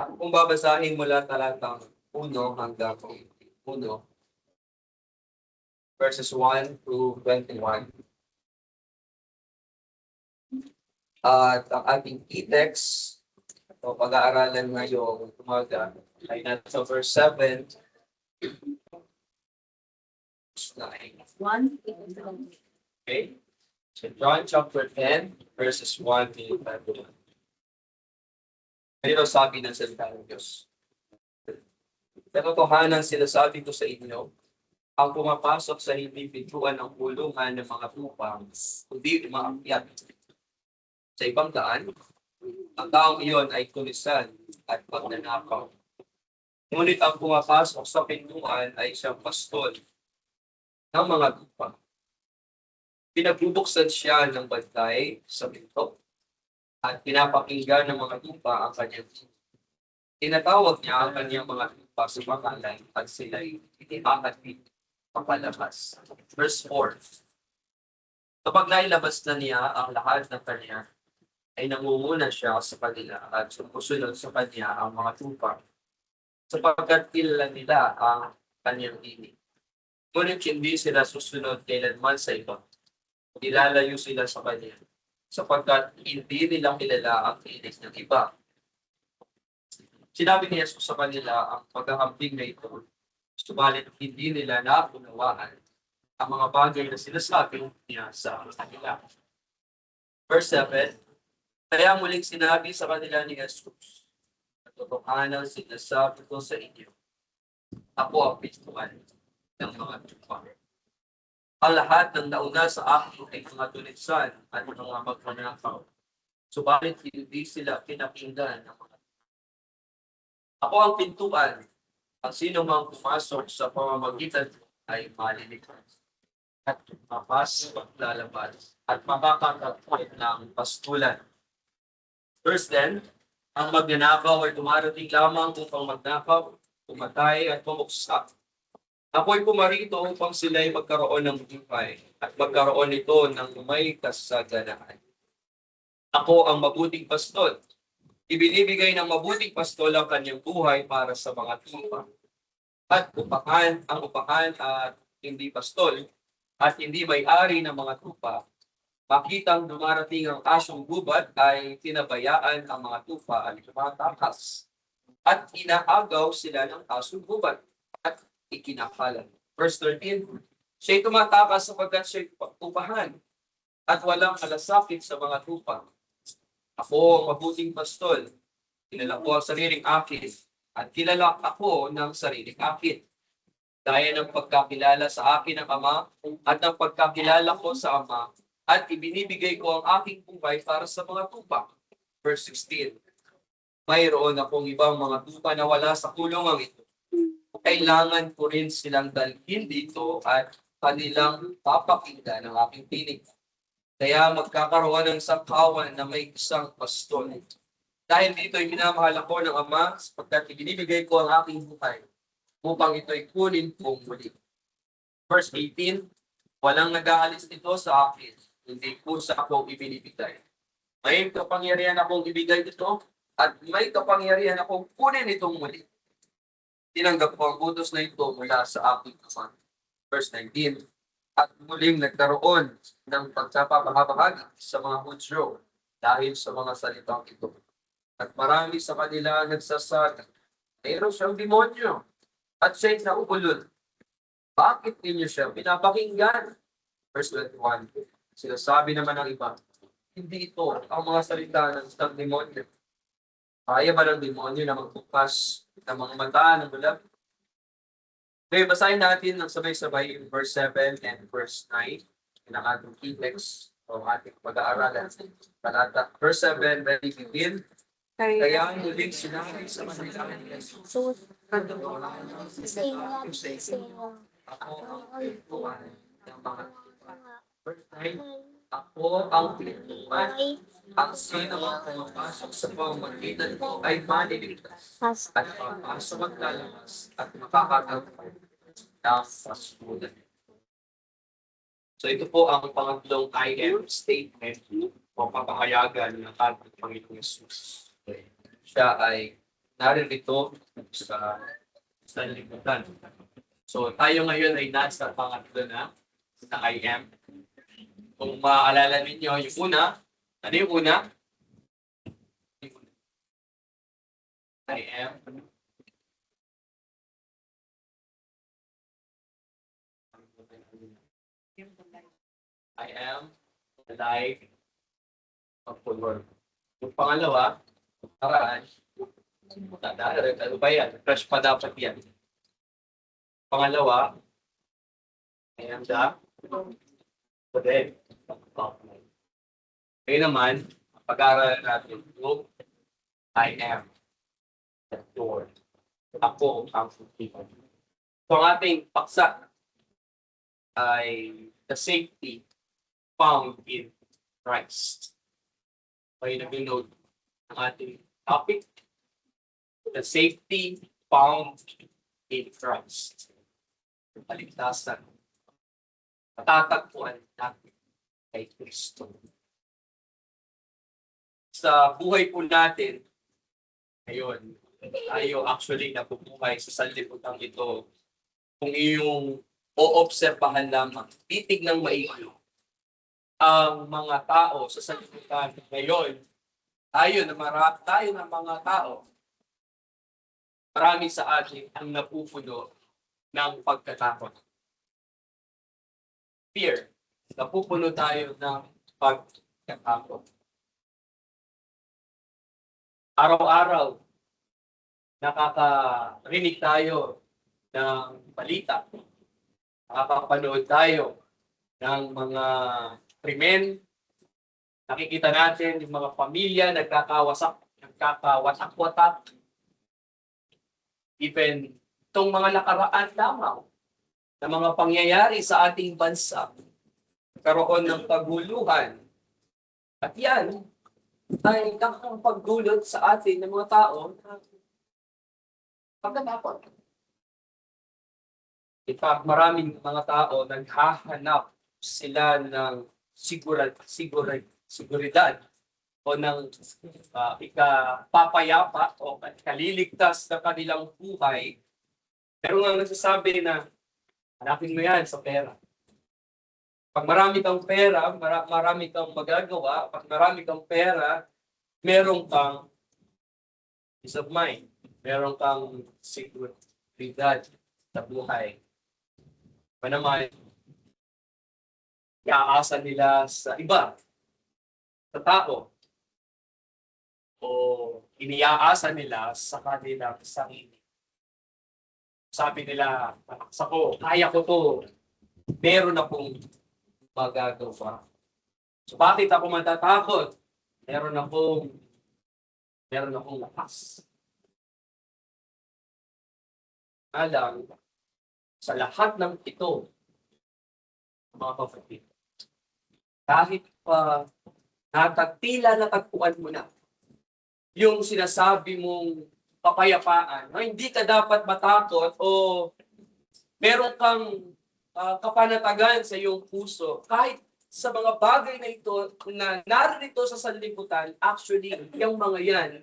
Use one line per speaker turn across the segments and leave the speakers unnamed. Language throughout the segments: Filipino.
Kung babasahin mula talatang 1 hanggang 1, verses 1 to 21. At ang ating key text o pag-aaralan ngayong umaga ay nasa verse 7 9. Okay? So John chapter 10, verses 1 to 11. Ganito sabi ng salita ng Diyos. Katotohanan sinasabi ko sa inyo, ang pumapasok sa hindi pintuan ng kulungan ng mga tupa, kundi umaakyat sa ibang daan, ang taong iyon ay tulisan at pagnanakaw. Ngunit ang pumapasok sa pintuan ay siyang pastol ng mga tupa. Pinagbubuksan siya ng bantay sa pinto at pinapakinggan ng mga tupa ang kanyang tinatawag niya ang kanyang mga tupa sa pangalan at sila'y inihahatid papalabas. Verse 4. Kapag nailabas na niya ang lahat ng kanya, ay nangunguna siya sa kanila at sumusunod sa kanya ang mga tupa, sapagkat kilala nila ang kanyang tinig. Ngunit hindi sila susunod kailanman sa iba. Nilalayo sila sa kanya, sapagkat hindi nila kilala ang tinig ng iba. Sinabi ni Jesus sa kanila ang paghahambing na ito, subalit hindi nila naunawaan ang mga bagay na sinasabi niya sa kanila. Verse 7, kaya muling sinabi sa kanila ni Jesus, katotohanan sinasabi ko sa inyo, ako ang pintuan ng mga tupa. Ang lahat ng nauna sa akin ay mga tulisan at mga magnanakaw, subalit hindi sila pinakinggan ng mga. Ako ang pintuan, ang sino mang pumasok sa pamamagitan ay maliligtas at mapasok at lalabas at makakatagpot ng pastulan. Verse 10, ang magnanakaw ay dumarating lamang upang magnakaw, pumatay at pumuksa. Ako'y pumarito upang sila'y magkaroon ng buhay at magkaroon nito ng may kasaganaan. Ako ang mabuting pastol. Ibinibigay ng mabuting pastol ang kanyang buhay para sa mga tupa. At ang upahan at hindi pastol at hindi may-ari ng mga tupa, makitang dumarating ang asong gubat ay tinabayaan ang mga tupa at tumatakas. At inaagaw sila ng asong gubat at ikinakalan. Verse 13, siya'y tumatakas sapagkat siya'y upahan at walang malasakit sa mga tupa. Ako ang mabuting pastol. Kilala ko ang sariling akin at kilala ako ng sariling akin. Gaya ng pagkakilala sa akin ng Ama at ng pagkakilala ko sa Ama at ibinibigay ko ang aking buhay para sa mga tupa. Verse 16, mayroon akong ibang mga tupa na wala sa kulungang ito. Kailangan ko rin silang dalhin dito at kanilang papakinggan ng aking tinig. Kaya magkakaroon ng sangkawan na may isang pastol. Dahil dito ay minamahal ako ng Ama sapagkat ibinibigay ko ang aking buhay upang ito'y kunin kong muli. Verse 18, walang nag-aalis nito sa akin, hindi po sa akong ibinibigay. May kapangyarihan akong ibigay ito at may kapangyarihan akong kunin itong muli. Tinanggap ko ang utos na ito mula sa aking Ama. Verse 19, at muling nagkaroon ng pagkapapahagi sa mga Hudyo dahil sa mga salitang ito. At marami sa kanila nagsasabi, mayroon siyang demonyo at siya'y naubulol. Bakit ninyo siya pinapakinggan? Verse 21, sinasabi naman ng iba, hindi ito ang mga salita ng demonyo. Kaya ba ng demonyo na magbukas ng mga mata ng bulag? Okay, basahin natin ng sabay-sabay yung verse 7 and verse 9 ng ating key text o ating pag-aaralan. Talata. Verse 7, ready to begin? Kaya muling sinabi sa kanila ni Jesus, katotohanan sinasabi ko sa inyo, ako ang pintuan ng mga tupa. Verse 9, ako ang pintuan. Ang sino ang pumapasok sa pamamagitan ko ay maliligtas at papasok at lalabas at makakatagpo ng pastulan. So ito po ang pangatlong I am statement o papahayagan ng ating Panginoong Jesus. Siya ay naririto sa liputan. So tayo ngayon ay nasa pangatlo na I am. Kung maaalala ninyo, yung una, ano yung una? I am. I am the light of the world. Yung pangalawa, paraan, ano ba yan? Fresh pa dapat yan. Pangalawa, I am the dead. Ngayon naman, pag-aaralan natin yung I am the door. Ako ang sukipan. So ang ating paksa ay the safety found in Christ. May nag-note ang ating topic, the safety found in Christ. Kaligtasan. Matatagpuan natin kay Kristo. Sa buhay po natin, ngayon, tayo actually nabubuhay sa sanlibutan ito kung iyong oobserbahan lamang, titignan maigi ang mga tao sa sanlibutan ngayon, tayo na mga tao, marami sa atin ang napupuno ng pagkatakot. Fear. Napupuno tayo ng pagkatakot. Araw-araw, nakakarinig tayo ng balita. Nakakapanood tayo ng mga krimen. Nakikita natin yung mga pamilya nagkakawasak-watak. Even itong mga nakaraan lamang na mga pangyayari sa ating bansa, karoon ng paguluhan. At yan ay nakakapagdulot sa atin ng mga tao na pagkatakot. In fact, maraming mga tao naghahanap sila ng seguridad o ng ikapapayapa o kaliligtas na kanilang buhay. Pero nga nagsasabi na hanapin mo yan sa pera. Pag marami kang pera, marami kang magagawa. Pag marami kang pera, meron kang peace of mind. Meron kang seguridad sa buhay. Pa naman, iaasa nila sa iba, sa tao, o iniaasa nila sa kanilang sarili. Sabi nila, kaya ko to, meron akong magagawa. So bakit ako matatakot? Meron akong lakas. Alam, sa lahat ng ito, mga kapatid, kahit pa natagpuan mo na yung sinasabi mong kapayapaan, no? Hindi ka dapat matakot o meron kang kapanatagan sa iyong puso. Kahit sa mga bagay na ito na narito sa sanlibutan, actually, yung mga yan,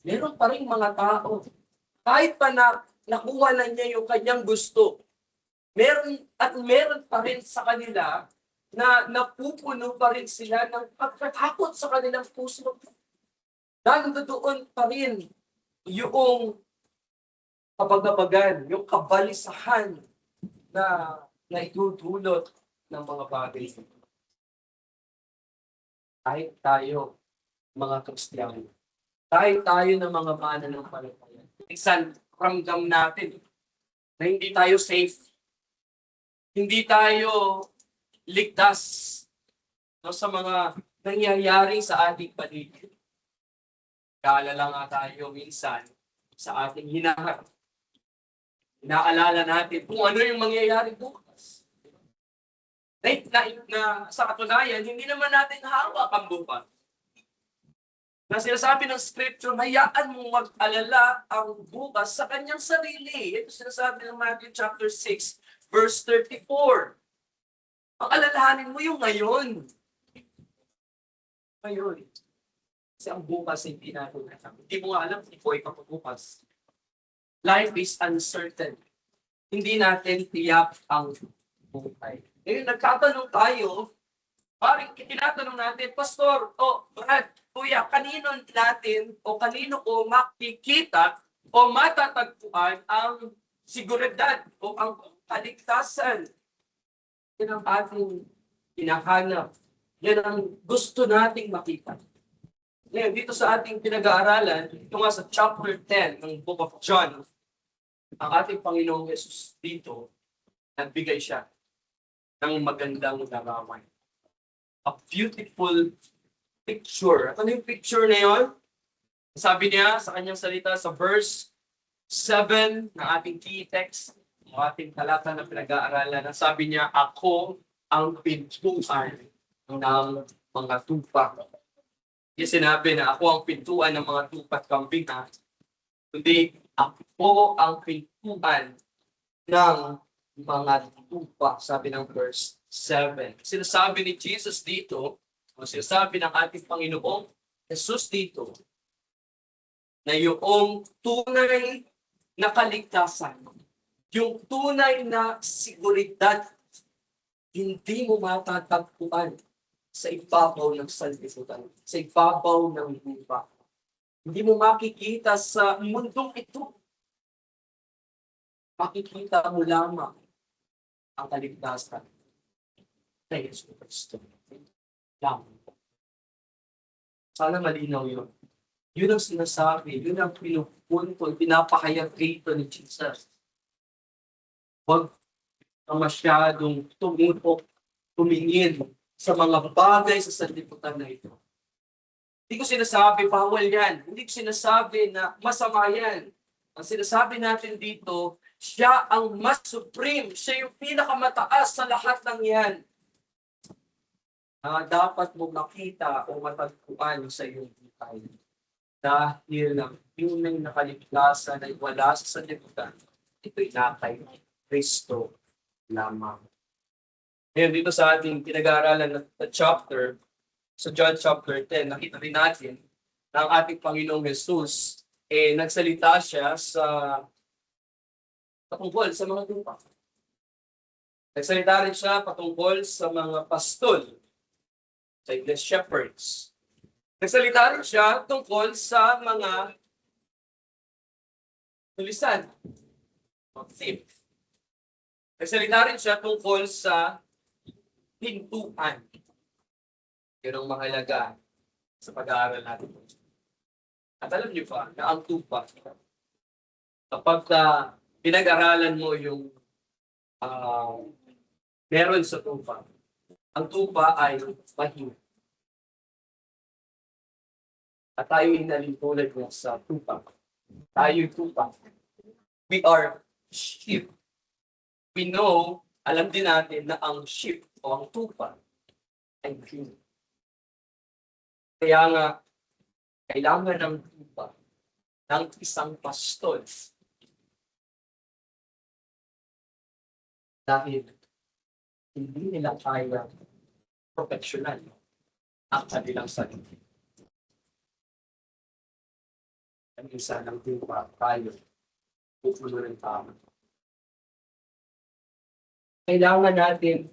meron pa rin mga tao. Kahit pa nakuha na niya yung kanyang gusto, meron pa rin sa kanila na napupuno pa rin sila ng pagkatakot sa kanilang puso. Nandoon pa rin yung kabagabagan, yung kabalisahan na naidudulot ng mga bagay. Kahit tayo, mga Kristiyano, kahit tayo ng mga mananampalataya, minsan ramdam natin na hindi tayo safe, hindi tayo ligtas sa mga nangyayari sa ating paligid. Kaalala nga tayo minsan sa ating hinaharap. Inaalala natin kung ano yung mangyayari bukas. Na sa katunayan, hindi naman natin hawak ang bukas. Na sinasabi ng scripture, hayaan mong mag-alala ang bukas sa kanyang sarili. Ito sinasabi ng Matthew chapter 6, verse 34. Ang alalahanin mo yung ngayon. Ngayon. Kasi ang bukas hindi natin alam. Hindi mo nga alam kung buhay ka pa bukas. Life is uncertain. Hindi natin tiyak ang buhay. Ngayon, nagtatanong tayo, parang tinatanong natin, Pastor, Brad, Kuya, kanino natin o kanino ko makikita o matatagpuan ang seguridad o ang kaligtasan? Yan ang ating hinahanap. Yan ang gusto nating makita. Ngayon, dito sa ating pinag-aaralan, ito nga sa chapter 10 ng Book of John, ang ating Panginoong Yesus dito, nagbigay siya ng magandang larawan. A beautiful picture. Ano yung picture na yun? Sabi niya sa kanyang salita sa verse 7 ng ating key text, ng ating talata na pinag-aaralan, sabi niya, ako ang pintuan ng mga tupa. Yung sinabi na ako ang pintuan ng mga tupa at kambing, kundi ako ang pintuan ng mga tupa, sabi ng verse 7. Sinasabi ni Jesus dito, o sinasabi ng ating Panginoong Jesus dito, na yung tunay na kaligtasan, yung tunay na seguridad, hindi mo matatagpuan sa ibabaw ng sanlibutan, sa ibabaw ng lupa. Hindi mo makikita sa mundong ito. Makikita mo lamang ang kaligtasan na Yesu Cristo. Lamang. Sana malinaw yun. Yun ang sinasabi, yun ang pinupunto, pinapahayag rito ni Jesus. Huwag na masyadong tumutok, tumingin sa mga bagay sa sanlibutan na ito. Hindi ko sinasabi, bawal yan. Hindi ko sinasabi na masama yan. Ang sinasabi natin dito, siya ang mas supreme. Siya yung pinakamataas sa lahat ng yan. Dapat mo makita o matagpuan sa iyong buhay. Dahil ang tunay na kaligtasan ay wala sa sanlibutan. Ito'y nakay Kristo lamang. Ngayon dito sa ating pinag-aaralan na chapter, sa John chapter 10, nakita rin natin na ang ating Panginoong Jesus, nagsalita siya sa patungkol sa mga tupa. Nagsalita rin siya patungkol sa mga pastol, sa English shepherds. Nagsalita rin siya tungkol sa mga tulisan, thief. Nagsalita rin siya tungkol sa pintuan. Yun ang mahalaga sa pag-aaral natin. At alam niyo ba na ang tupa, kapag pinag-aralan mo yung meron sa tupa, ang tupa ay mahina. At tayo inalintulad mo sa tupa. Tayo'y tupa. We are sheep. We know, alam din natin na ang sheep o ang tupa ay green. Kaya nga, kailangan ng tupa ng isang pastol. Dahil hindi nila kaya proteksyonan ang kanilang sarili. Ang isa ng tupa, tayo, pupuno ng tama. Kailangan natin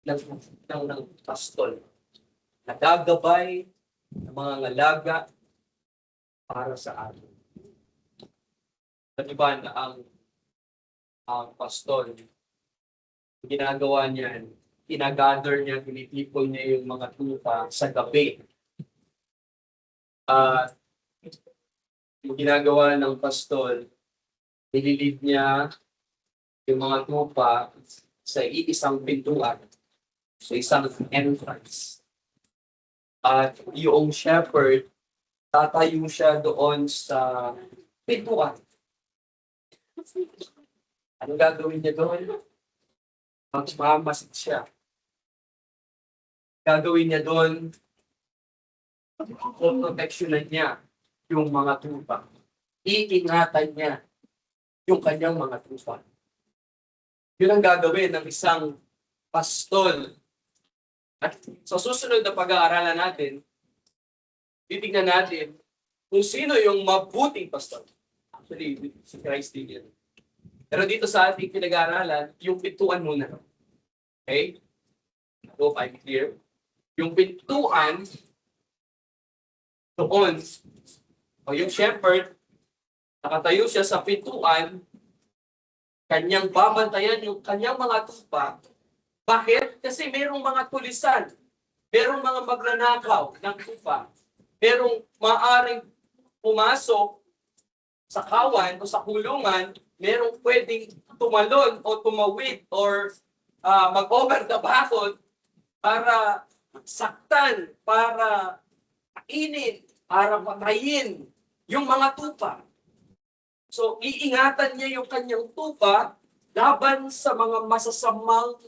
ng pastol na gagabay ng mga ngalaga para sa atin. Diba na ang pastol, ginagawa niya, inagather niya, pinipipol niya yung mga tupa sa gabi. Yung ginagawa ng pastol, nililid niya yung mga tupa sa iisang pintuan, sa isang entrance. At yung shepherd, tatayo siya doon sa pintuan. Ano gagawin niya doon? Magmamasid siya. Gagawin niya doon, proteksyonan niya yung mga tupa. Iingatan niya yung kanyang mga tupa. Yun ang gagawin ng isang pastol. At sa susunod na pag-aaralan natin, titignan natin kung sino yung mabuting pastor. Actually, si Christ din yan. Pero dito sa ating pinag-aaralan, yung pintuan muna. Okay? I hope I'm clear. Yung pintuan, doon, o yung shepherd, nakatayo siya sa pintuan, kanyang babantayan yung kanyang mga tupa. Bakit? Kasi merong mga tulisan, merong mga magnanakaw ng tupa, merong maaring pumasok sa kawan o sa kulungan, merong pwedeng tumalon o tumawid or mag-over the bakod para saktan, para kainin, para patayin yung mga tupa. So, iingatan niya yung kanyang tupa laban sa mga masasamang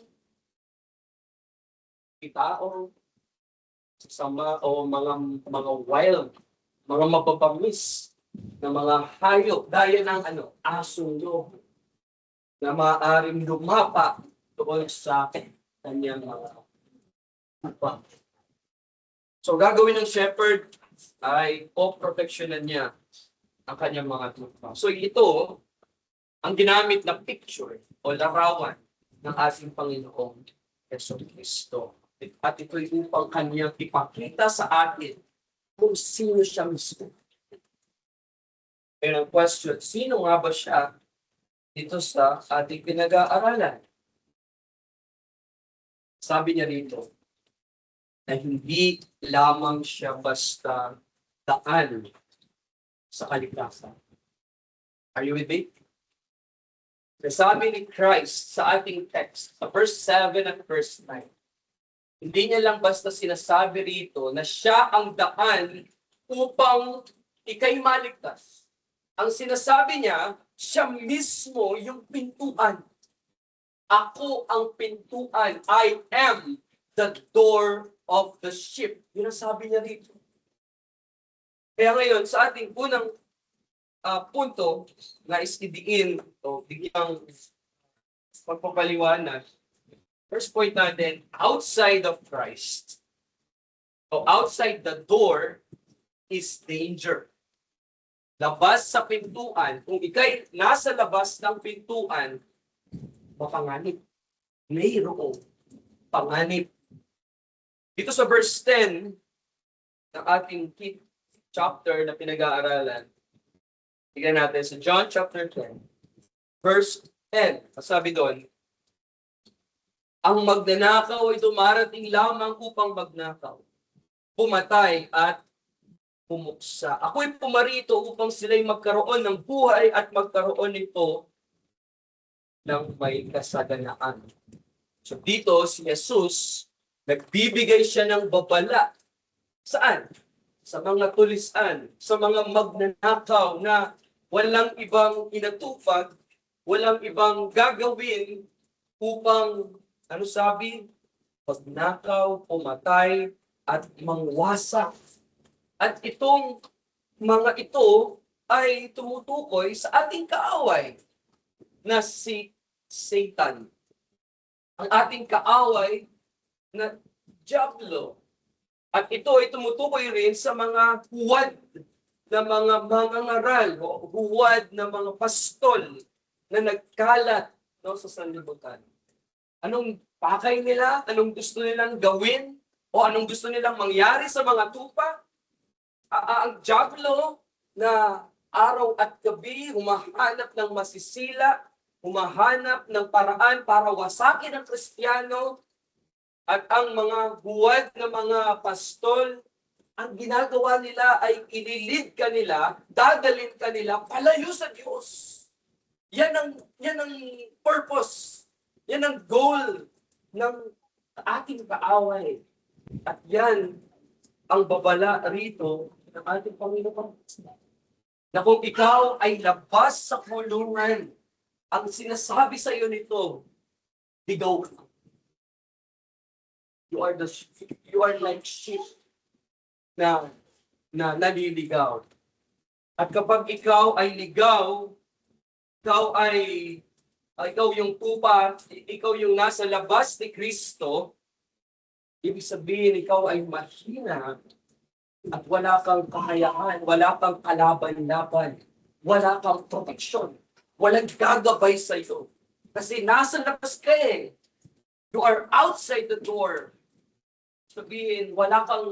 tao, sasama o mga wild, mga mapapamis na mga hayop, gaya ng asong lobo, na maaaring lumapa doon sa kanyang mga tupa. So, gagawin ng shepherd ay proteksyonan niya ang kanyang mga tupa. So, ito ang ginamit na picture o larawan ng ating Panginoong Jesucristo. At ito'y upang kanyang ipakita sa atin kung sino siya mismo. Pero ang question, sino nga ba siya dito sa ating pinag-aaralan? Sabi niya rito, na hindi lamang siya basta daan sa kaligtasan. Are you with me? Sabi ni Christ sa ating text, sa verse 7 at verse 9, hindi niya lang basta sinasabi rito na siya ang daan upang ikay maligtas. Ang sinasabi niya, siya mismo yung pintuan. Ako ang pintuan. I am the door of the sheep. Yun ang sabi niya rito. Kaya ngayon, sa ating unang punto na idiin o bigyang pagpapaliwanag, first point natin, outside of Christ, o outside the door is danger. Labas sa pintuan, kung ikay nasa labas ng pintuan, mapanganib. Mayroong panganib. Dito sa verse 10 ng ating chapter na pinag-aaralan, tignan natin sa John chapter 10, verse 10. Sabi doon, ang magnanakaw ay dumarating lamang upang magnakaw, pumatay at pumuksa. Ako'y pumarito upang sila'y magkaroon ng buhay at magkaroon nito ng may kasaganaan. So dito si Jesus, nagbibigay siya ng babala. Saan? Sa mga tulisan, sa mga magnanakaw na walang ibang inatupag, walang ibang gagawin upang, sabi? Pagnakaw, pumatay, at mangwasak. At itong mga ito ay tumutukoy sa ating kaaway na si Satan. Ang ating kaaway na Diablo. At ito ay tumutukoy rin sa mga huwad na mga mangangaral o huwad na mga pastol na nagkalat sa sanlibutan. Anong pakay nila? Anong gusto nilang gawin? O anong gusto nilang mangyari sa mga tupa? Ang Diablo na araw at gabi humahanap ng masisila, humahanap ng paraan para wasakin ang Kristiyano, at ang mga huwad na mga pastol, ang ginagawa nila ay ililid kanila, dadalhin kanila palayo sa Diyos. Yan ang purpose. Yan ang goal ng ating kaaway. At yan ang babala rito ng ating Panginoon. Na kung ikaw ay labas sa kulungan, ang sinasabi sa iyo nito, ligaw ka. You are like sheep na naliligaw. At kapag ikaw ay ligaw, ikaw yung tupa, ikaw yung nasa labas ni Kristo, ibig sabihin ikaw ay mahina
At wala kang kakayahan, wala kang kalaban-laban, wala kang proteksyon, walang gagabay sa iyo. Kasi nasa labas ka eh. You are outside the door. Sabihin, wala kang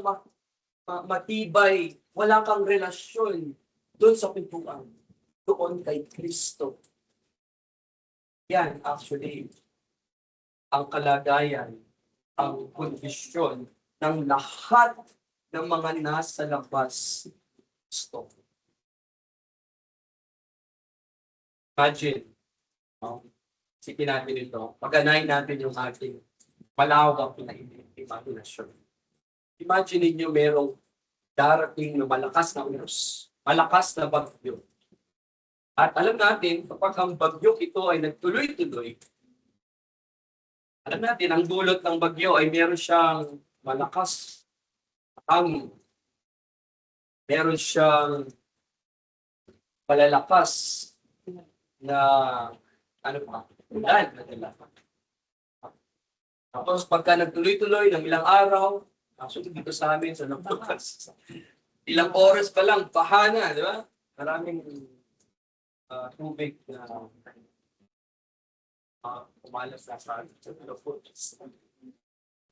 matibay, wala kang relasyon doon sa pintuan. Doon kay Kristo. Yan, actually, ang kalagayan, ang kondisyon ng lahat ng mga nasa labas. Kristo. Imagine, isipin natin ito, pag-anayin natin yung ating malawak na imaginasyon. Imagine niyo merong darating na malakas na unos, malakas na bagyo. At alam natin, kapag ang bagyo ito ay nagtuloy-tuloy, alam natin, ang dulot ng bagyo ay meron siyang malakas na hangin. Meron siyang malalakas na ulan. Tapos pagka nagtuloy-tuloy ng ilang araw, actually dito sa amin, sa Naputas, ilang oras pa lang, pahana, di ba? Maraming tubig na umalas na sa Naputas.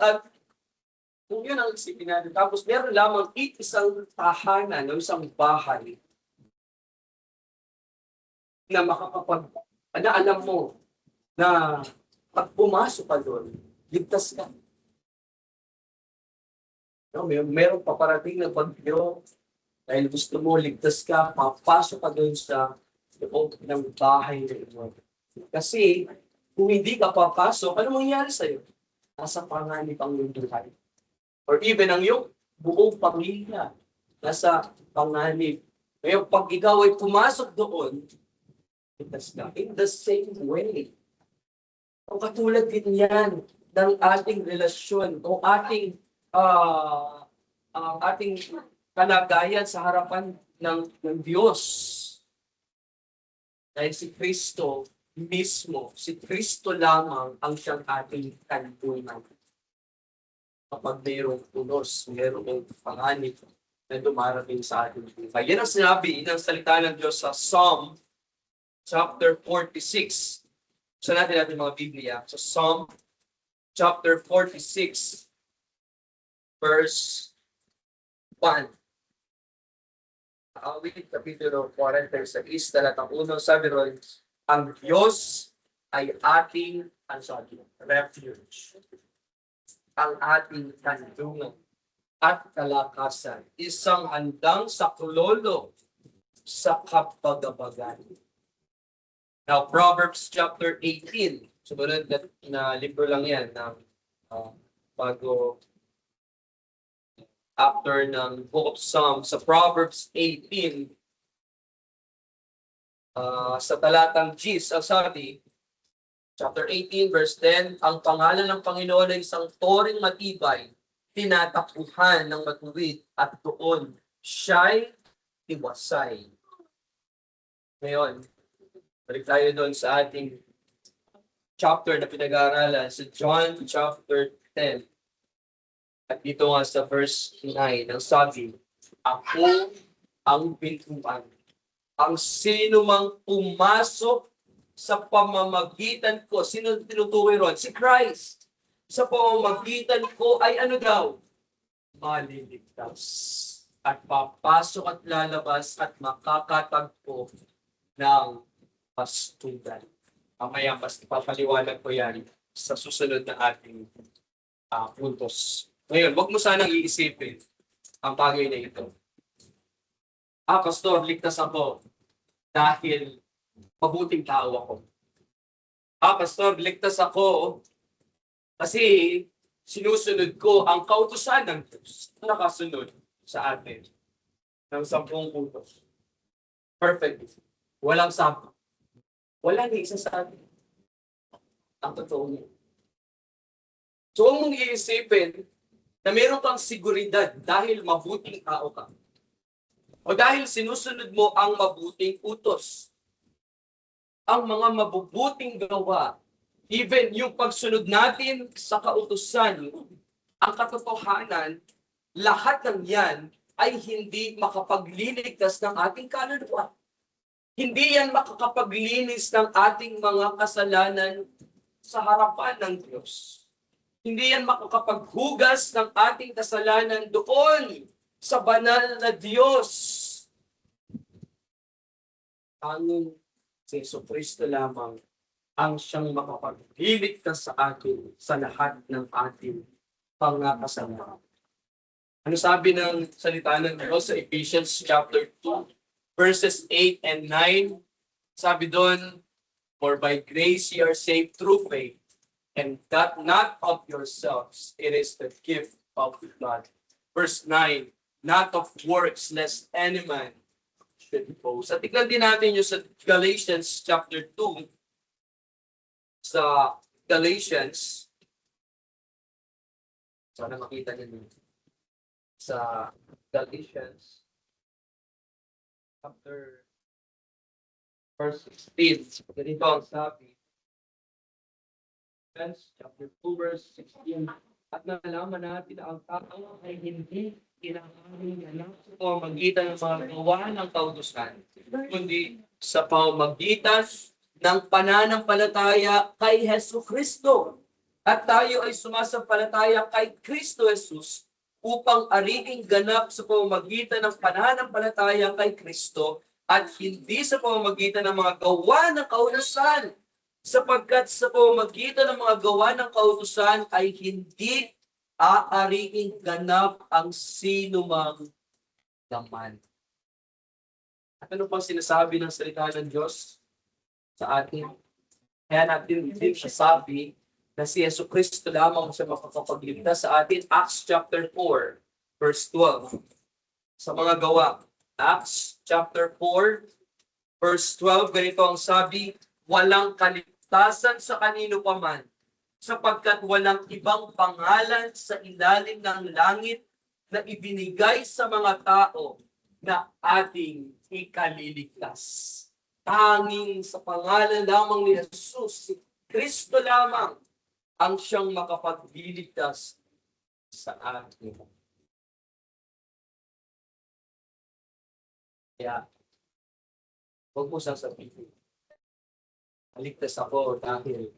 At kung yun ang isipin natin, tapos meron lamang isang tahanan, no, isang bahay, na na alam mo na pag pumasok ka doon, ligtas ka. No, meron paparating na bagyo dahil gusto mo ligtas ka, papasok ka doon sa loob ng bahay na ito. Kasi kung hindi ka papasok, ano mangyayari sa'yo? Nasa panganib ang iyong buhay. Or even ang iyong buong pamilya, nasa panganib. Ngayon, pag ikaw ay pumasok doon, ligtas ka. In the same way. O katulad din yan ng ating relasyon o ating kalagayan sa harapan ng Diyos. Dahil si Kristo mismo, si Kristo lamang ang siyang ating kantunan. Kapag mayroong unos, mayroong panganib na dumarating sa ating buhay. Yan ang sinabi ng salita ng Diyos sa Psalm chapter 46. Sa natin mga Biblia. Sa Psalm chapter 46, verse 1. Awit kapitulo 46, talatang 1, sabi ron, ang Diyos ay ating refuge, ang ating kanlungan at kalakasan, isang handang saklolo sa kapagabagan. Now, Proverbs chapter 18, sumunod na libro lang yan na bago after ng Book of Psalms, sa Proverbs 18, sa talatang G, sabi, chapter 18, verse 10, ang pangalan ng Panginoon ay isang toring matibay, tinatakbuhan ng matuwid, at doon siya'y tiwasay. Ngayon, balik tayo doon sa ating chapter na pinag-aaralan, sa John chapter 10. At dito nga sa verse 9, ang sabi, ako ang pintuan. Ang sino mang pumasok sa pamamagitan ko, sino tinutukoy ron? Si Christ. Sa pamamagitan ko ay ano daw? Maliligtas. At papasok at lalabas at makakatagpo ng pastugan. Mamaya mas papaliwanag ko yan sa susunod na ating puntos. Ngayon, wag mo sanang iisipin ang bagay na ito. Pastor, ligtas ako dahil mabuting tao ako. Pastor, ligtas ako kasi sinusunod ko ang kautusan ng Diyos na nakasunod sa atin ng 10 puntos. Perfect. Walang sample. Wala ni isa sa atin. Ang totoo niya. So, huwag mong iisipin na meron kang seguridad dahil mabuting tao ka. O dahil sinusunod mo ang mabuting utos. Ang mga mabubuting gawa, even yung pagsunod natin sa kautusan, ang katotohanan, lahat ng yan ay hindi makapagliligtas ng ating kaluluwa. Hindi yan makakapaglinis ng ating mga kasalanan sa harapan ng Diyos. Hindi yan makakapaghugas ng ating kasalanan doon sa banal na Diyos. Tanging si Jesucristo lamang ang siyang makapagliligtas sa atin sa lahat ng ating pangakasalanan. Ano sabi ng salita ng Diyos sa Ephesians chapter 2, verses 8 and 9? Sabi doon, "For by grace ye are saved through faith, and that not of yourselves, it is the gift of God." Verse 9, "Not of works, lest any man should boast." At tignan din natin yung sa Galatians chapter 2. Sa Galatians, sana makita niyo dito. Sa Galatians chapter verse 16. Ganito ang sabi. Galatians chapter 2 verse 16. "At nalaman natin na ang tao ay hindi kinakaring anak sa pamamagitan ng mga gawa ng kautusan, kundi sa pamamagitan ng pananampalataya kay Jesucristo. At tayo ay sumasampalataya kay Kristo Jesus upang ariing ganap sa pamamagitan ng pananampalataya kay Kristo at hindi sa pamamagitan ng mga gawa ng kautusan, sapagkat sa pamamagitan ng mga gawa ng kautusan ay hindi aariing ganap ang sinumang laman." At ano pang sinasabi ng salita ng Diyos sa atin? Kaya natin din sabi na si Jesucristo lamang siya makakapagligtas sa atin. Acts chapter 4, verse 12. Sa mga gawa, Acts chapter 4, verse 12, ganito ang sabi, "Walang kaligtasan sa kanino paman, sapagkat walang ibang pangalan sa ilalim ng langit na ibinigay sa mga tao na ating ikaliligtas." Tanging sa pangalan lamang ni Jesus, si Kristo lamang ang siyang makapagliligtas sa atin. Kaya, huwag mo sasabihin, "Maligtas ako dahil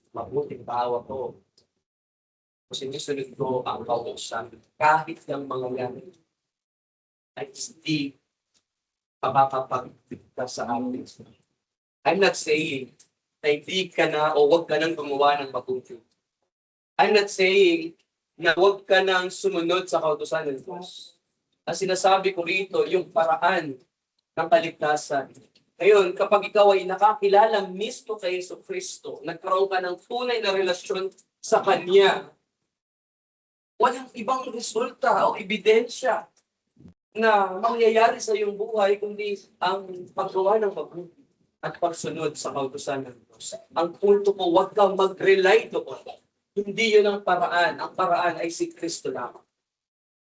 mabuting tao ako." Kasi sinusunod ko ang kautusan. Kahit ng mga yan ay hindi makakapagligtas sa atin. I'm not saying na hindi ka na o huwag ka nang gumawa ng mabuti. I'm not saying na huwag ka nang sumunod sa kautusan ng Diyos. Ang sinasabi ko rito, yung paraan ng kaligtasan. Ngayon, kapag ikaw ay nakakilala mismo kay Jesucristo, nagkaroon ka ng tunay na relasyon sa Kanya, walang ibang resulta o ebidensya na mangyayari sa iyong buhay kundi ang paggawa ng mabuti at pagsunod sa kautusan ng Diyos. Ang punto ko, huwag kang mag-rely doon. Hindi yun ang paraan. Ang paraan ay si Kristo lamang.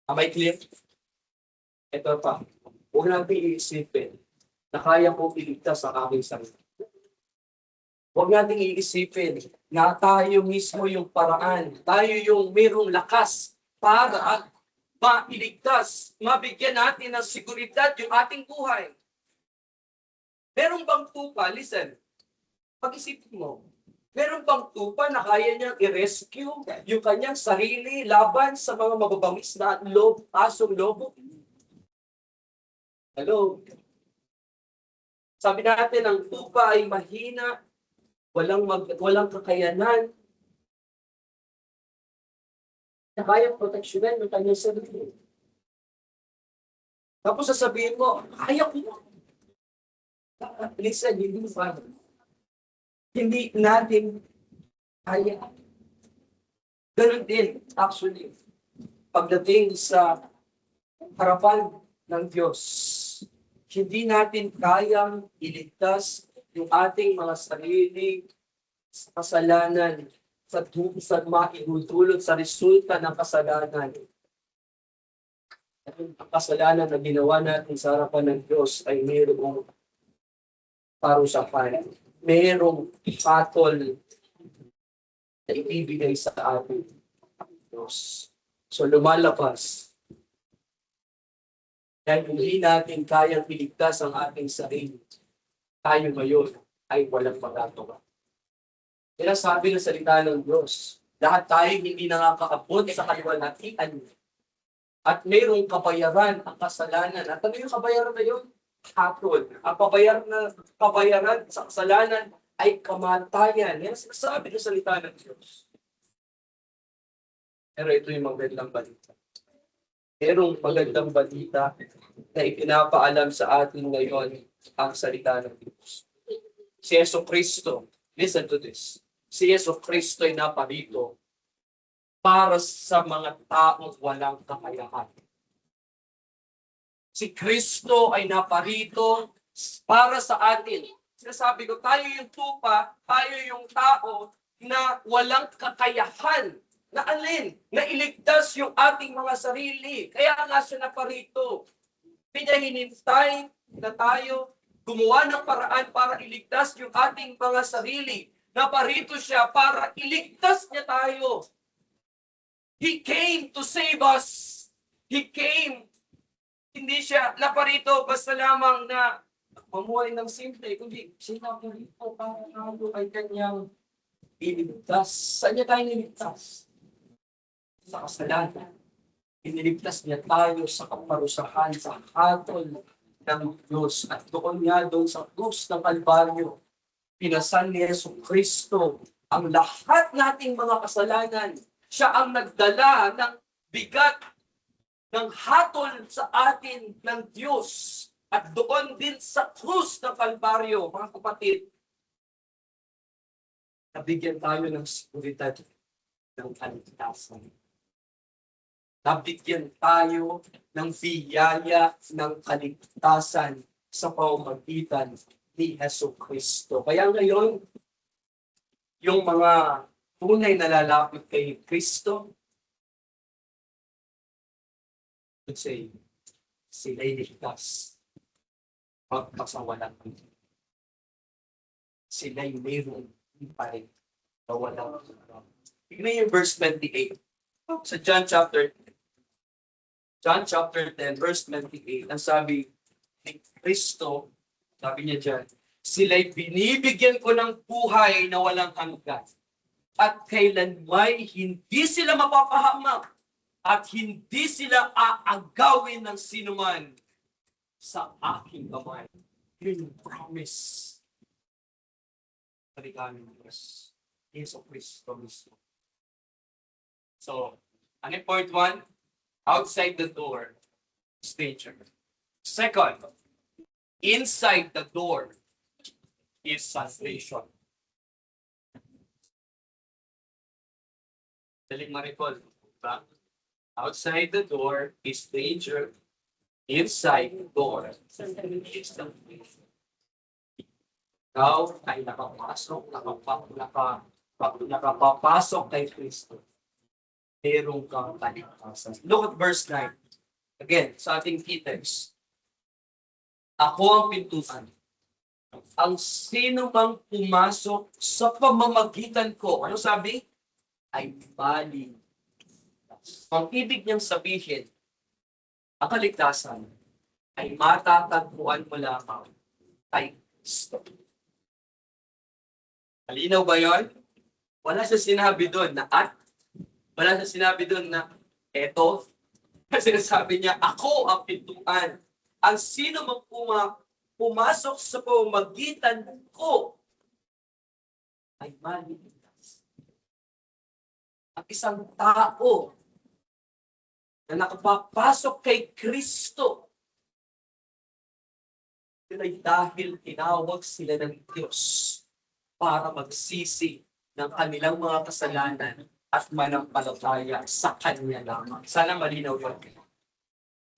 Am I clear? Ito pa. Huwag natin iisipin na kaya kong iligtas ang aking sarili. Huwag natin iisipin na tayo mismo yung paraan. Tayo yung mayroong lakas para mailigtas, mabigyan natin ng seguridad yung ating buhay. Meron bang tupa? Listen, pag-isipin mo, meron bang tupa na kaya niyang i-rescue yung kanyang sarili laban sa mga mababangis na asong lobo? Hello? Sabi natin, ang tupa ay mahina, walang kakayanan, na kaya proteksyonan ng kanyang sarili. Tapos sasabihin mo, kaya ko. Listen, hindi pa. Hindi natin kaya. Ganun din, actually, pagdating sa harapan ng Diyos, hindi natin kayang iligtas yung ating mga sarili sa kasalanan, sa maihutulot sa resulta ng kasalanan. Ang kasalanan na ginawa natin sa harapan ng Diyos ay mayroong parusahan. Mayroong patol na ibibigay sa atin ng Diyos. So lumalabas Dahil hindi natin kayang iligtas ang ating sarili, tayo ngayon ay walang magagawa. Kaya sabi ng salita ng Diyos, lahat tayo hindi nakakaabot sa kaliwalhatian at mayroong kabayaran ang kasalanan. At ano yung kabayaran na yun? Hatol. Ang kabayaran sa kasalanan ay kamatayan. Yan ang sinasabi ng salita ng Diyos. Pero ito yung magandang balita. Merong magandang balita na ipinapaalam sa atin ngayon ang salita ng Diyos. Si Jesucristo, listen to this. Si Jesucristo ay naparito para sa mga taong walang kakayahan. Si Kristo ay naparito para sa atin. Sinasabi ko, tayo yung tupa, tayo yung tao na walang kakayahan. Na alin? Na iligtas yung ating mga sarili. Kaya nga siya naparito. Pinahinintay na tayo gumawa ng paraan para iligtas yung ating mga sarili. Naparito siya para iligtas niya tayo. He came to save us. He came. Hindi siya naparito basta lamang na mamuhay ng simple, kundi siya naparito para tayo ay kanyang iligtas. Saan niya tayo niligtas? Sa kasalanan. Iniligtas niya tayo sa kaparusahan, sa hatol ng Diyos. At doon sa krus ng Kalbaryo, pinasan ni Jesucristo ang lahat nating mga kasalanan. Siya ang nagdala ng bigat ng hatol sa atin ng Diyos. At doon din sa krus ng Kalbaryo, mga kapatid, nabigyan tayo ng seguridad ng kaligtasan. Nabigyan tayo ng biyaya ng kaligtasan sa pamamagitan ni Jesucristo. Kaya ngayon, yung mga tunay na lalapit kay Kristo, would say, sila'y ligtas magpasawalan. Sila'y mayroong ipay na walang. Tignan yung verse 28. Sa John chapter 10, verse 28, ang sabi ni Kristo, sabi niya dyan, sila'y binibigyan ko ng buhay na walang hanggan. At kailanmay hindi sila mapapahamak at hindi sila aagawin ng sinuman sa aking kamay. Yun yung promise. Paligamin ng Diyos. Yeso Cristo mismo. So, ano yung point 1? Outside the door is danger. Second, inside the door is salvation. Daling ma-recall. Diba? Outside the door is danger. Inside the door is salvation. Ikaw ay nakapapasok kay Kristo. Merong kang kaligtasan. Look at verse 9. Again, sa ating key text. Ako ang pintuan. Ang sino mang pumasok sa pamamagitan ko, ano sabi? Ay bali. Ang ibig niyang sabihin, ang kaligtasan ay matatagpuan mo lamang kay Kristo. Malinaw ba yun? Wala siya sinabi doon na at, wala siya sinabi doon na eto. Kasi sinasabi niya, ako ang pintuan. Ang sino mang pumasok sa pamamagitan ko ay maligtas. Ang isang tao na nakapapasok kay Kristo ay dahil tinawag sila ng Diyos para magsisi ng kanilang mga kasalanan at manampalataya sa Kanya lamang. Sana malinaw yun.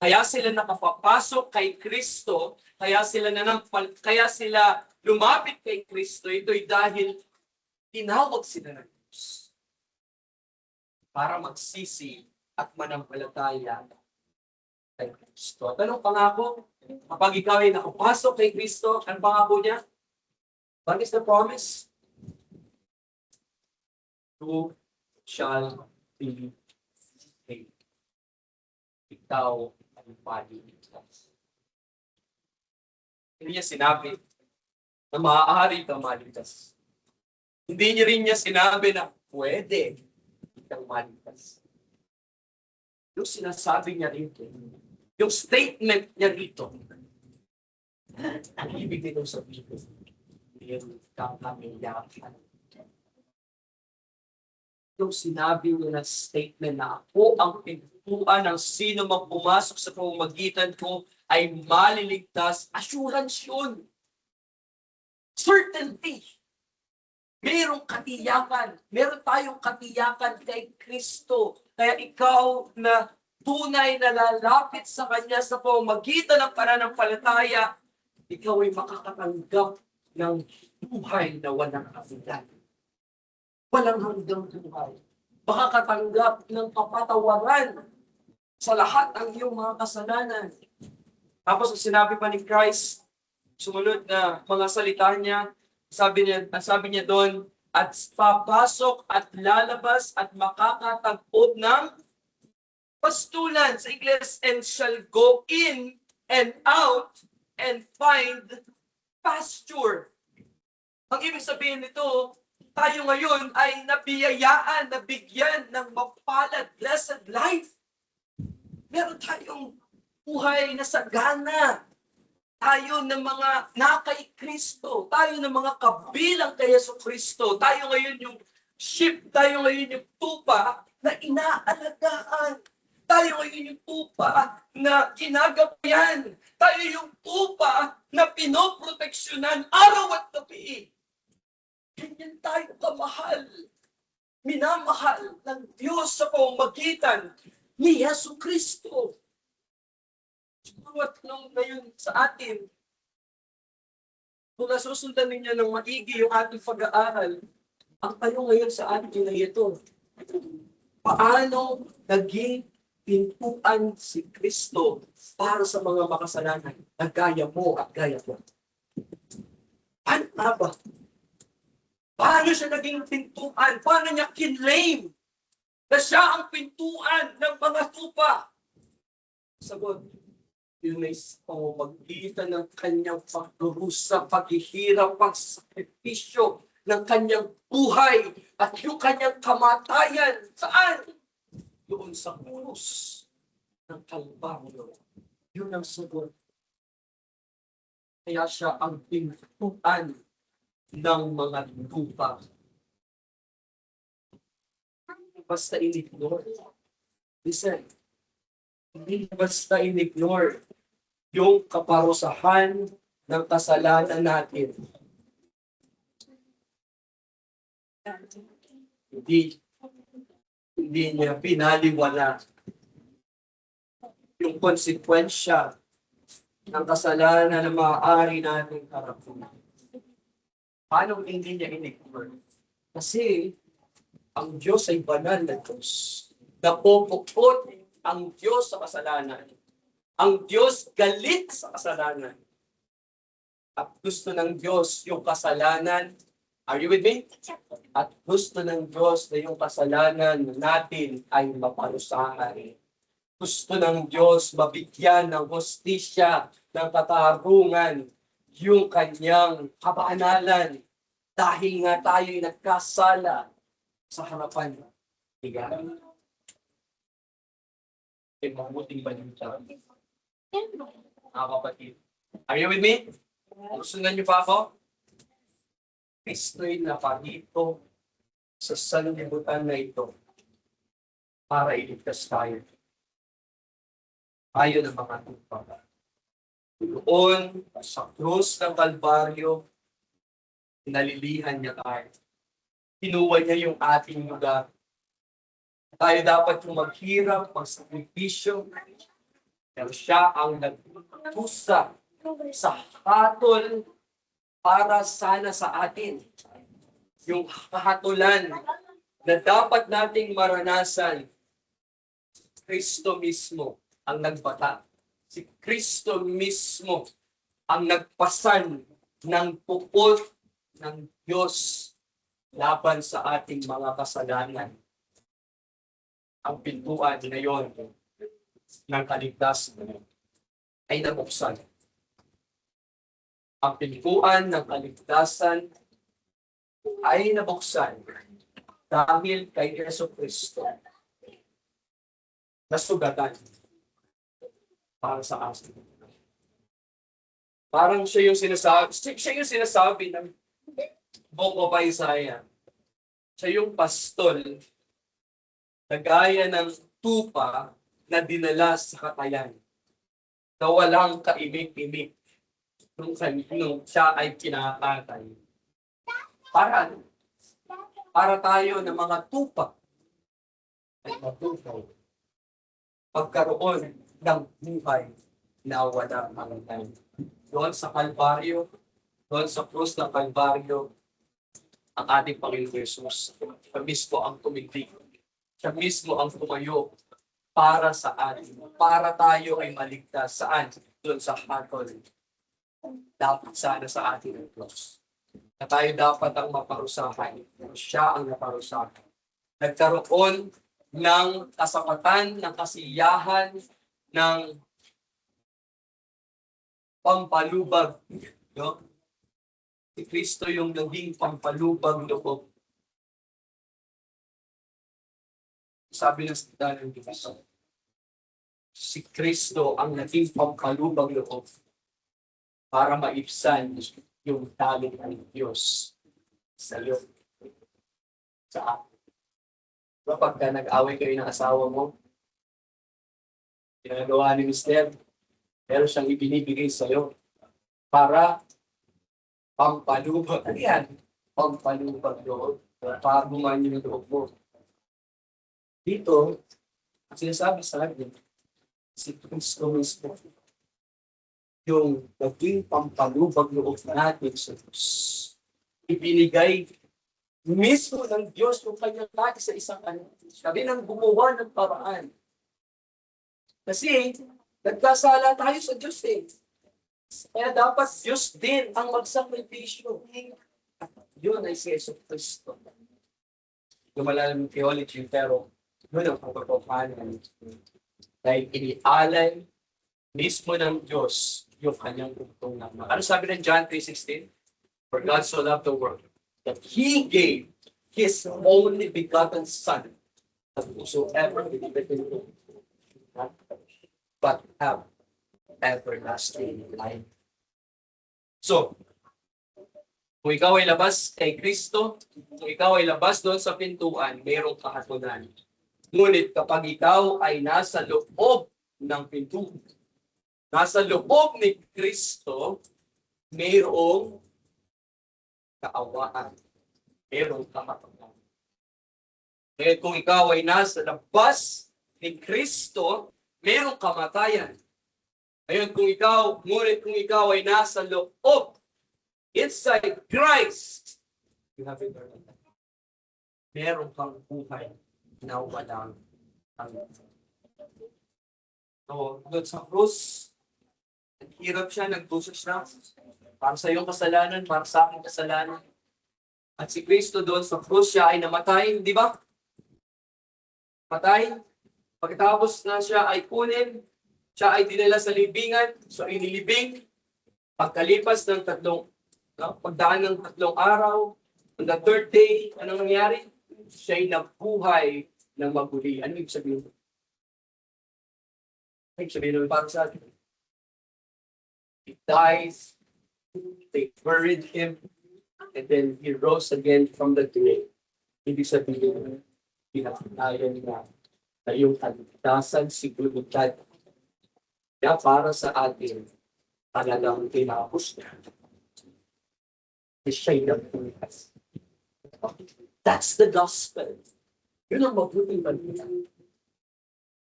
Kaya sila nakapapasok kay Kristo, kaya sila lumapit kay Kristo, ito'y dahil tinawag sila ng Diyos para magsisi at manampalataya kay Kristo. At anong pangako? Kapag ikaw ay nakapasok kay Kristo, anong pangako niya? What is the promise? You shall be saved. Ikaw ay
ay maliligtas. Hindi niya sinabi na maaari kang maligtas. Hindi niya rin niya sinabi na pwede kang maligtas. Yung sinasabi niya rito, yung statement niya rito, ang ibig nito sabihin, meron kang kamiyakan. Yung sinabi niya na statement na ako ang pintuan ng sino mang pumasok sa pamamagitan ko ay maliligtas, assurance yun. Certainty. Merong katiyakan. Meron tayong katiyakan kay Kristo. Kaya ikaw na tunay na lalapit sa Kanya sa pamamagitan ng pananampalataya, ikaw ay makakatanggap ng buhay na walang hanggan. Walang hanggang buhay. Makakatanggap ng kapatawaran sa lahat ng iyong mga kasalanan. Tapos sinabi pa ni Christ, sumunod na mga salita niya, sabi niya doon, at papasok at lalabas at makakatagpo ng pastulan sa Ingles, and shall go in and out and find pasture. Ang ibig sabihin nito, tayo ngayon ay nabiyayaan, nabigyan ng mapalad, blessed life. Meron tayong buhay na sagana. Tayo ng mga nakay Kristo. Tayo ng mga kabilang kay Yesu Kristo. Tayo ngayon yung sheep. Tayo ngayon yung tupa na inaalagaan. Tayo ngayon yung tupa na ginagabayan. Tayo yung tupa na pinoproteksyonan araw at gabi. Ganyan tayo kamahal. Minamahal ng Diyos sa pamamagitan ni Yesu Kristo. Bawat nung ngayon sa atin, kung nasusundan ninyo ng maigi yung ating pag-aaral, ang tanong ngayon sa atin ay ito, paano naging pintuan si Kristo para sa mga makasalanan na gaya mo at gaya ko? Paano nga ba? Paano siya naging pintuan? Paano niya kinlaim na siya ang pintuan ng mga tupa? Sagot, yun ay pamamagitan ng kanyang pagdurusa, paghihirap, pagsakripisyo ng kanyang buhay at yung kanyang kamatayan. Saan? Doon sa krus ng Kalbaryo. Yun ang sagot. Kaya siya ang pintuan ng mga tupa. Basta in-ignore. Listen, hindi basta in-ignore yung kaparusahan ng kasalanan natin. Hindi niya pinaliwala yung konsekwensya ng kasalanan na maaari natin harapin. Paano hindi niya in-ignore? Kasi ang Diyos ay banal na Diyos. Napupukot ang Diyos sa kasalanan. Ang Diyos galit sa kasalanan. At gusto ng Diyos yung kasalanan. Are you with me? At gusto ng Diyos na yung kasalanan natin ay maparusahan. Gusto ng Diyos mabigyan ng hustisya, ng katarungan, yung kanyang kabanalan. Dahil nga tayo'y nagkasala sa harapan ni God. Mabuting balita. Mga kapatid. Are you with me? Sundan niyo pa ako? Kristo'y naparito sa sanlibutan na ito para iligtas tayo. Tayo ng mga tupa. Doon sa krus ng Kalbaryo, nalilihan niya tayo. Kinuha niya yung ating lugar. Tayo dapat yung maghirap, magsakripisyo. Pero siya ang nagtusa sa hatol para sana sa atin. Yung kahatulan na dapat nating maranasan, Kristo mismo ang nagbata. Si Kristo mismo ang nagpasan ng pupot ng Diyos laban sa ating mga kasalanan. Ang pintuan na yon
ng kaligtasan ay nabuksan. Ang pintuan ng kaligtasan ay nabuksan dahil kay Yesu Kristo nasugatan para sa atin. Parang siya yung sinasabi ng Book of Isaiah. Siya yung pastol na gaya ng tupa na dinala sa katayan na walang kaimik-imik nung siya ay kinakatay. Para tayo ng mga tupa ay matupaw. Pagkaroon ng buhay na walang hanggan. Doon sa Kalbaryo, doon sa krus ng Kalbaryo, ang ating Panginoon Jesus, siya mismo ang tumindig. Siya mismo ang tumayo para sa atin. Para tayo ay maligtas. Saan? Doon sa hatol. Dapat sana sa atin ang cross. Na tayo dapat ang maparusahan. Siya ang naparusahan. Nagkaroon ng kasapatan, ng kasiyahan, ng pampalubag. No? Si Kristo yung naging pampalubag loob. Sabi ng salita ng Diyos, si Kristo ang naging pampalubag loob para maibsan yung galit ng Diyos sa iyo. Sa akin. Diba pagka nag-away kayo ng asawa mo, ginagawa ni Mister, pero siyang ibinibigay sa iyo para pampalubag. Ano yan? Pampalubag loob. Para gumanin yung loob mo. Dito, ang sinasabi sa akin, si Kristo mismo, yung naging pampalubag loob natin sa Diyos. Ibinigay mismo ng Diyos yung kanyang lagi sa isang anak. Sabi nang gumawa ng paraan. Kasi, nagkasala tayo sa Diyos eh. Kaya dapat Diyos din ang magsakripisyo. Yun ay si Yesu Kristo. Lumalalang theology, pero yun ang pagkakapanan. Dahil inialay mismo ng Diyos yung kanyang bugtong naman. Ano sabi ng John 3:16? For God so loved the world that He gave His only begotten Son, that whosoever believeth in Him not but have everlasting life. So, kung ikaw ay labas kay Kristo, kung ikaw ay labas doon sa pintuan, mayroong kahatulan. Ngunit kapag ikaw ay nasa loob ng pintuan, nasa loob ni Kristo, mayroong kaawaan, mayroong kahatulan. Ngayon kung ikaw ay nasa labas ni Kristo, mayroong kamatayan. Ngayon ngunit kung ikaw ay nasa loob, inside Christ, you have eternal life. Meron kang buhay na walang hanggan. So, doon sa krus, naghirap siya, nagdusa siya, para sa iyong kasalanan, para sa aking kasalanan. At si Kristo doon sa krus, siya ay namatay, di ba? Patay. Pagkatapos na siya ay kunin, siya ay dinala sa libingan, so inilibing. Pagkalipas ng pagdaan ng 3 araw, on the 3rd day, anong nangyari? Siya ay nabuhay ng maguli. Ano ibig sabihin? Ano ibig sabihin para sa atin? He dies, they buried him, and then he rose again from the grave. Ibig sabihin, pinakinayan na yung kaligtasan, seguridad, kaya para sa atin, talagang tinapos niya. Siya'y nagpunas. That's the gospel. Yun ang mabuting balita.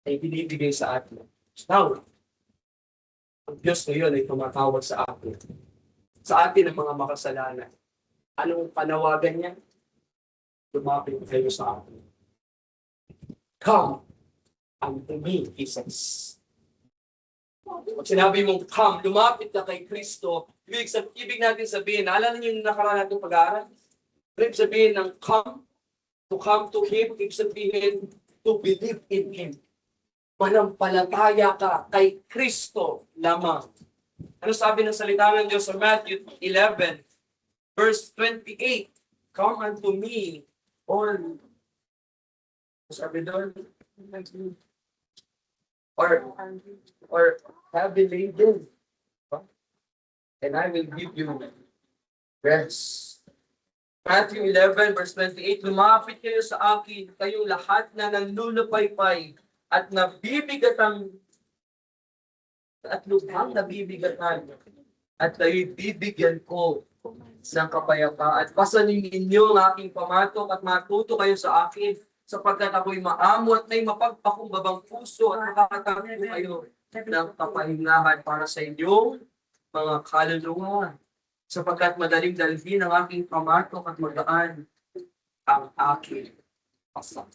Ay binibigay sa atin. Now, ang Diyos ngayon ay tumatawag sa atin. Sa atin ang mga makasalanan. Anong panawagan niya? Lumapit kayo sa atin. Come unto me, he says. Pag sinabi mong come, lumapit ka kay Kristo, ibig natin sabihin, naalala niyo yung nakaraan natin pag-aaral? Ibig sabihin ng come to Him, ibig sabihin to believe in Him. Manampalataya ka kay Kristo lamang. Ano sabi ng salita ng Diyos sa Matthew 11, verse 28? Come unto me, all. Sabi doon, or heavy laden, and I will give you rest. Matthew 11, verse 28, lumapit kayo sa akin, kayong lahat na nanlulupaypay at nabibigatan at lubhang nabibigatan at kayo'y bibigyan ko ng kapayapaan. Pasanin ninyo ang aking pamatok at matuto kayo sa akin sapagkat ako'y maamo at may mapagpakumbabang puso at makakatanggap kayo ng kapahingahan para sa inyong mga kaluluwa. Sapagkat madaling dalhin ang aking pamatok at magaan ang aking pasang.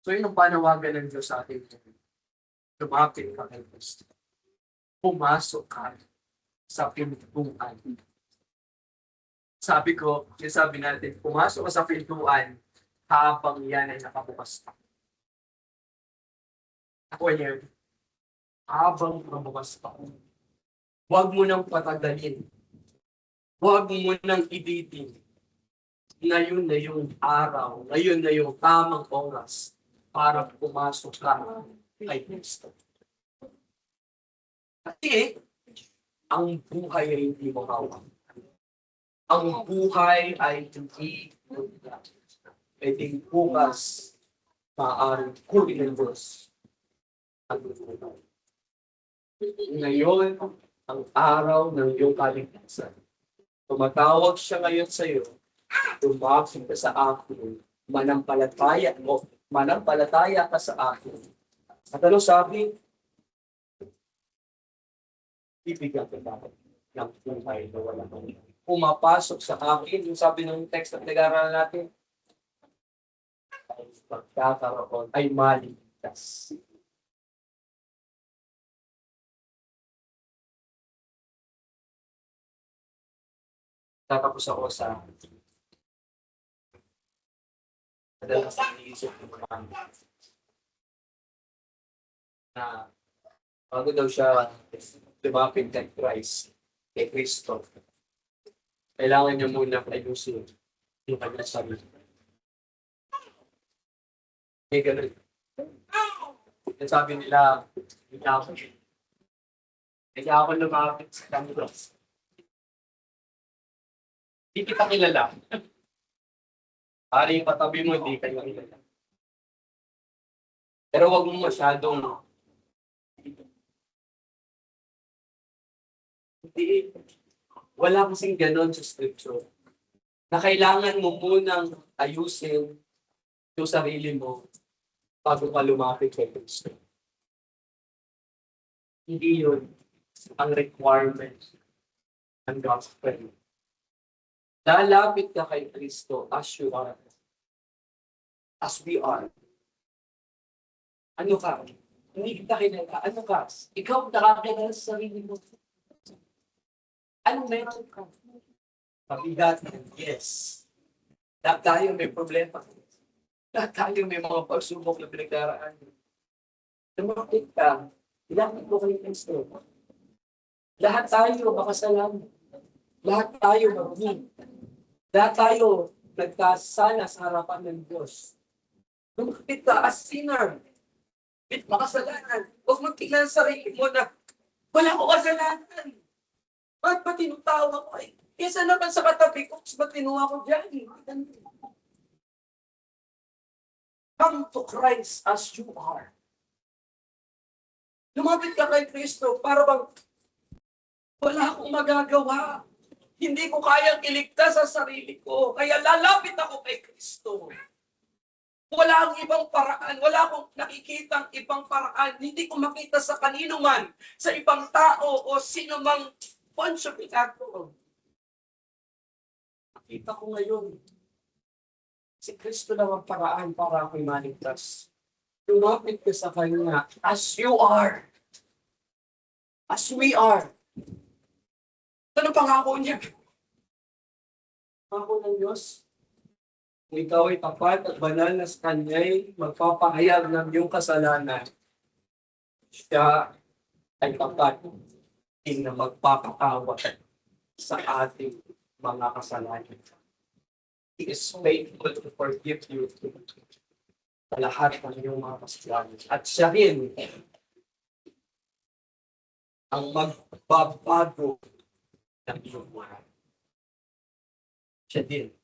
So yun ang panawagan ng Diyos sa atin. Lumapit ka kay Kristo. Pumasok ka sa pintuan. Sabi ko, sabi natin, pumasok ka sa pintuan habang yan ay nakabukas pa. Ako yan, habang nakabukas pa. Huwag mo nang patagalin. Huwag mo nang iditin. Ngayon na yung araw, ngayon na yung tamang oras para pumasok ka kay Kristo. Kasi, ang buhay ay hindi mawawala. Ang buhay ay hindi pwedeng bukas maaaring kunin ng Diyos. Ngayon, ang araw ng iyong kaligtasan. Tumatawag siya ngayon sa iyo, lumapit ka sa akin, manampalataya ka sa akin. At ano sabi? Ibigyan ka dapat ng buhay na walang hanggan. Pumapasok sa akin, yung sabi ng text na nag-aaral natin, ay pagkakaroon ay maligtas. Tatapos ako sa madalas iniisip ng mga na bago daw siya lumapit kay Christ, kay Kristo, kailangan niya muna ayusin yung kanyang sarili. Kaya ganun. Sabi nila, hindi ako lumapit sa kanila. Hindi kita kilala. Ari patabi mo, hindi kayo kilala. Pero wag mo masyadong hindi. Wala kasing ganon sa scripture. Na kailangan mo munang ayusin yung sarili mo bago ka lumapit kay Kristo. Hindi yun ang requirement ng gospel. Lalapit ka kay Kristo as you are. As we are. Ano ka? Hindi kita kinala. Ano ka? Ikaw nakakilala sa sarili mo. Ano meron ka? Mabigat. Yes. Lahat tayo may problema. Lahat tayo may mga pagsubok na pinagdaraan. Lumapit ka. Ilapit mo kay Kristo. Lahat tayo makasalanan. Lahat tayo marumi. Lahat tayo nagkasala sa harapan ng Diyos. Lumapit ka as sinner. Makasalanan. Huwag magtingnan sa sarili mo na wala ko kasalanan. Ba't ba tinutawag ko? Kesa naman sa katabi ko, ba't tinuha ko dyan? Come to Christ as you are. Lumapit ka kay Kristo para bang wala akong magagawa. Hindi ko kayang iligtas sa sarili ko. Kaya lalapit ako kay Kristo. Wala akong ibang paraan. Wala akong nakikitang ibang paraan. Hindi ko makita sa kanino man, sa ibang tao o sino mang Poncio Pilato. Nakita ko ngayon, si Kristo lang ang paraan para ako'y maligtas. Lumapit ka sa Kanya as you are. As we are. Ano pangako niya? Pangako ng Diyos? Kung ikaw ay tapat at banal na sa Kanya'y magpapahayag ng iyong kasalanan, siya ay tapat din na magpapatawad sa ating mga kasalanan. He is faithful to forgive you sa lahat ng iyong mga kasalanan. At siya rin ang magbabago ng iyong buhay. Siya din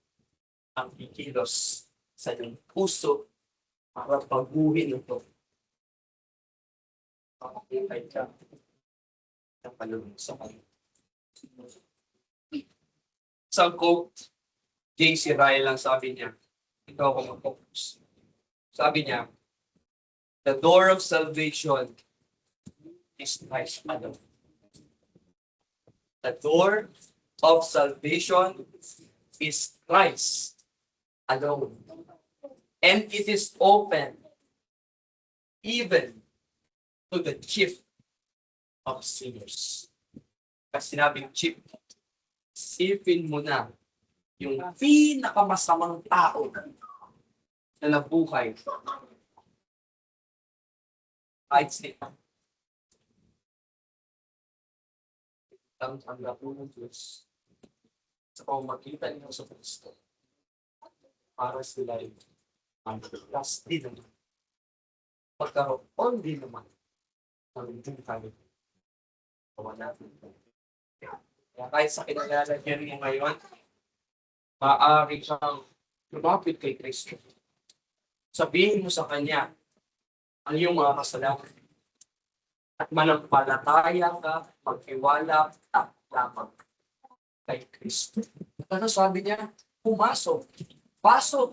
ang kikilos sa iyong puso para baguhin ito. Makakitay ka ng palunod sa kanya. Isang quote, J.C. Ryle lang sabi niya, ito ako mag-focus. Sabi niya, the door of salvation is Christ alone. The door of salvation is Christ alone. And it is open even to the chief of sinners. Kasi sinabing chief, isipin mo na yung pinakamasamang tao na nabuhay. Kahit sila. Ang po ng Diyos sa pamagitan niyo sa Kristo para sila ay maglas din naman. Pagkaroon din naman ng buhay. Gawa natin. Kaya kahit sa kinalalagyan mo ngayon, maaari kang lumapit kay Kristo. Sabihin mo sa Kanya ang iyong mga kasalanan. At manampalataya ka, magtiwala ka lamang kay Kristo. Ano sabi niya? Pumasok. Pasok.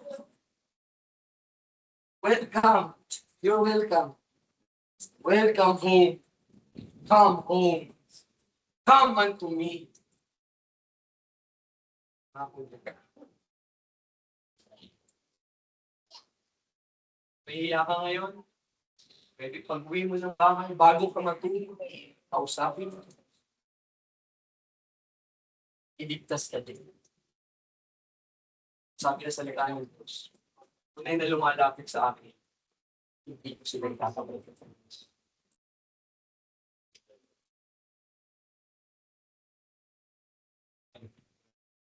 Welcome. You're welcome. Welcome home. Come home. Come unto me. Nahiya ka ngayon? Pwede pag-uwi mo ng bahay bago ka matulog. Kausapin mo. Iligtas ka din. Sabi na salita ng Diyos. Tunay na lumalapit sa akin, hindi ko sila itatapos.